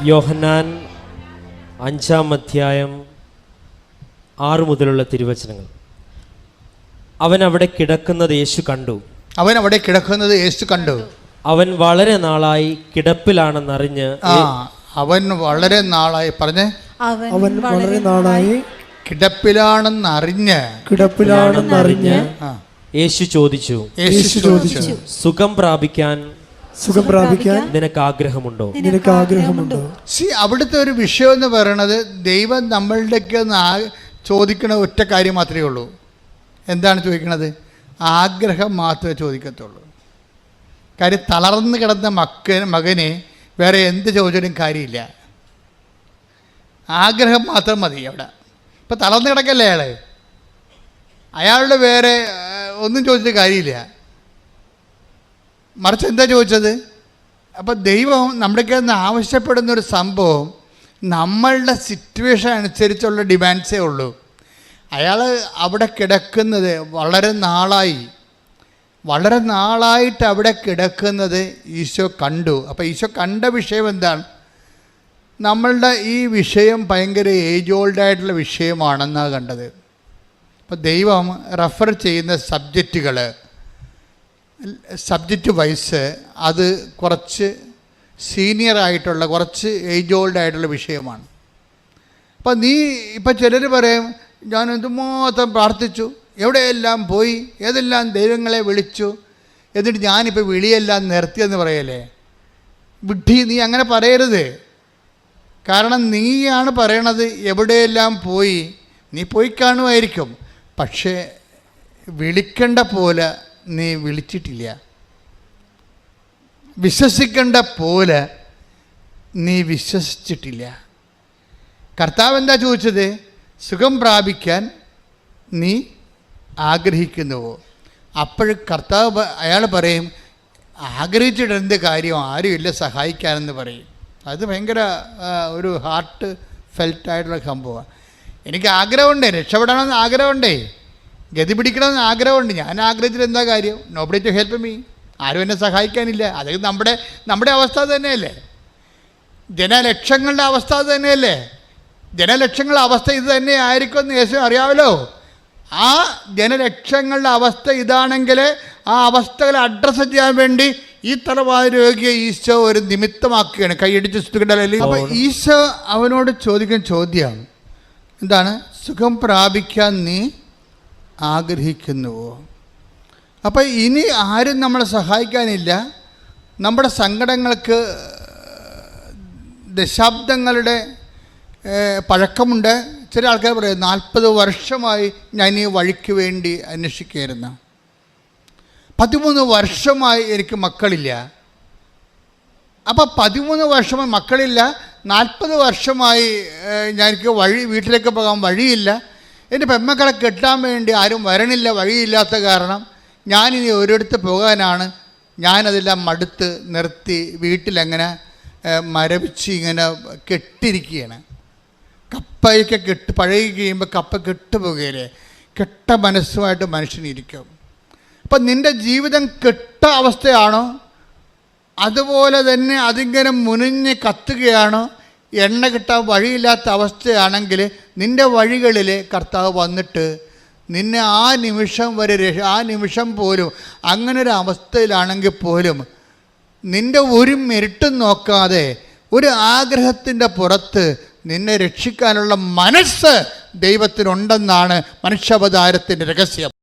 യോഹന്നാൻ 5-ാം അധ്യായം 6 മുതലുള്ള തിരുവചനങ്ങൾ. അവൻ അവിടെ കിടക്കുന്നത് യേശു കണ്ടു. അവൻ വളരെ നാളായി കിടപ്പിലാണെന്നറിഞ്ഞ് അവൻ വളരെ നാളായി പറഞ്ഞേ അവൻ വളരെ നാളായി കിടപ്പിലാണെന്നറിഞ്ഞ് യേശു ചോദിച്ചു, സുഖം പ്രാപിക്കാൻ നിനക്ക് ആഗ്രഹമുണ്ടോ? അവിടുത്തെ ഒരു വിഷയം എന്ന് പറയുന്നത് ദൈവം നമ്മളുടെയൊക്കെ ചോദിക്കണ ഒറ്റ കാര്യം മാത്രമേ ഉള്ളൂ. എന്താണ് ചോദിക്കണത്? ആഗ്രഹം മാത്രമേ ചോദിക്കത്തുള്ളൂ. കാര്യം തളർന്നു കിടന്ന മകനെ വേറെ എന്ത് ചോദിച്ചാലും കാര്യമില്ല. ആഗ്രഹം മാത്രം മതി. അവിടെ ഇപ്പം തളർന്നു കിടക്കല്ലേ അയാളുടെ വേറെ ഒന്നും ചോദിച്ചിട്ട് കാര്യമില്ല. മറിച്ച് എന്താ ചോദിച്ചത്? അപ്പം ദൈവം നമ്മുടെയൊക്കെ ആവശ്യപ്പെടുന്നൊരു സംഭവം നമ്മളുടെ സിറ്റുവേഷൻ അനുസരിച്ചുള്ള ഡിമാൻഡ്സേ ഉള്ളൂ. അയാൾ അവിടെ കിടക്കുന്നത് വളരെ നാളായിട്ട് അവിടെ കിടക്കുന്നത് ഈശോ കണ്ടു. അപ്പോൾ ഈശോ കണ്ട വിഷയം എന്താണ്? നമ്മളുടെ ഈ വിഷയം ഭയങ്കര ഏജ് ഓൾഡായിട്ടുള്ള വിഷയമാണെന്നാണ് കണ്ടത്. അപ്പോൾ ദൈവം റെഫർ ചെയ്യുന്ന സബ്ജക്റ്റ് വൈസ് അത് കുറച്ച് സീനിയറായിട്ടുള്ള കുറച്ച് ഏജ് ഓൾഡായിട്ടുള്ള വിഷയമാണ്. അപ്പം ഇപ്പം ചിലർ പറയും, ഞാൻ എന്തുമാത്രം പ്രാർത്ഥിച്ചു, എവിടെയെല്ലാം പോയി, ഏതെല്ലാം ദൈവങ്ങളെ വിളിച്ചു, എന്നിട്ട് ഞാനിപ്പോൾ വിളിയെല്ലാം നിർത്തിയെന്ന് പറയല്ലേ. വിഡ്ഢി, നീ അങ്ങനെ പറയരുത്. കാരണം നീയാണ് പറയണത് എവിടെയെല്ലാം പോയി. നീ പോയി കാണുമായിരിക്കും, പക്ഷേ വിളിക്കേണ്ട പോലെ നീ വിളിച്ചിട്ടില്ല. വിശ്വസിക്കേണ്ട പോലെ നീ വിശ്വസിച്ചിട്ടില്ല. കർത്താവ് എന്താ ചോദിച്ചത്? സുഖം പ്രാപിക്കാൻ നീ ആഗ്രഹിക്കുന്നുവോ? അപ്പോഴും കർത്താവ് അയാൾ പറയും, ആഗ്രഹിച്ചിട്ട് എന്ത് കാര്യം, ആരുമില്ല സഹായിക്കാനെന്ന് പറയും. അത് ഭയങ്കര ഒരു ഹാർട്ട് ഫെൽറ്റായിട്ടുള്ള സംഭവമാണ്. എനിക്ക് ആഗ്രഹമുണ്ടേ, രക്ഷപ്പെടണമെന്ന് ആഗ്രഹമുണ്ടേ, ഗതി പിടിക്കണമെന്ന് ആഗ്രഹമുണ്ട്. ഞാൻ ആഗ്രഹിച്ചിട്ട് എന്താ കാര്യം? Nobody to help me. ആരും എന്നെ സഹായിക്കാനില്ല. അത് നമ്മുടെ അവസ്ഥ തന്നെയല്ലേ? ജനലക്ഷങ്ങളുടെ അവസ്ഥ തന്നെയല്ലേ? ജനലക്ഷങ്ങളുടെ അവസ്ഥ ഇത് തന്നെ ആയിരിക്കുമെന്ന് യേശു അറിയാമല്ലോ. ആ ജനലക്ഷങ്ങളുടെ അവസ്ഥ ഇതാണെങ്കിൽ ആ അവസ്ഥകളെ അഡ്രസ്സ് ചെയ്യാൻ വേണ്ടി ഈ തലവാദ രോഗിയെ ഈശോ ഒരു നിമിത്തമാക്കുകയാണ്. കൈയടിച്ച് സ്തുതിക്കട്ടെ. അപ്പോൾ ഈശോ അവനോട് ചോദിക്കുന്ന ചോദ്യം എന്താണ്? സുഖം പ്രാപിക്കാൻ നീ ആഗ്രഹിക്കുന്നുവോ? അപ്പോൾ ഇനി ആരും നമ്മളെ സഹായിക്കാനില്ല. നമ്മുടെ സങ്കടങ്ങൾക്ക് ദശാബ്ദങ്ങളുടെ പഴക്കമുണ്ട്. ചില ആൾക്കാർ പറയും 40 വർഷമായി ഞാൻ ഈ വഴിക്ക് വേണ്ടി അന്വേഷിക്കുകയായിരുന്നു, 13 വർഷമായി എനിക്ക് മക്കളില്ല. അപ്പോൾ 13 വർഷമായി മക്കളില്ല, 40 വർഷമായി എനിക്ക് വീട്ടിലേക്ക് പോകാൻ വഴിയില്ല, എൻ്റെ പെൺമക്കളെ കെട്ടാൻ വേണ്ടി ആരും വരണില്ല, വഴിയില്ലാത്ത കാരണം ഞാനിനി ഒരിടത്ത് പോകാനാണ്. ഞാനതെല്ലാം മടുത്ത് നിർത്തി വീട്ടിലങ്ങനെ മരവിച്ച് ഇങ്ങനെ കെട്ടിരിക്കുകയാണ്. കപ്പയൊക്കെ പഴകി കഴിയുമ്പോൾ കപ്പ കെട്ടുപോകുകയില്ലേ? കെട്ട മനസ്സുമായിട്ട് മനുഷ്യനിരിക്കും. അപ്പം നിൻ്റെ ജീവിതം കെട്ട അവസ്ഥയാണോ? അതുപോലെ തന്നെ അതിങ്ങനെ മുനിഞ്ഞ് കത്തുകയാണോ? എണ്ണ കിട്ടാൻ വഴിയില്ലാത്ത അവസ്ഥയാണെങ്കിൽ നിൻ്റെ വഴികളിൽ കർത്താവ് വന്നിട്ട് നിന്നെ ആ നിമിഷം പോലും അങ്ങനെ ഒരു അവസ്ഥയിലാണെങ്കിൽ പോലും നിൻ്റെ ഒരു മെരിട്ടും നോക്കാതെ ഒരു ആഗ്രഹത്തിൻ്റെ പുറത്ത് നിന്നെ രക്ഷിക്കാനുള്ള മനസ്സ് ദൈവത്തിനുണ്ടെന്നാണ് മനുഷ്യാവതാരത്തിൻ്റെ രഹസ്യം.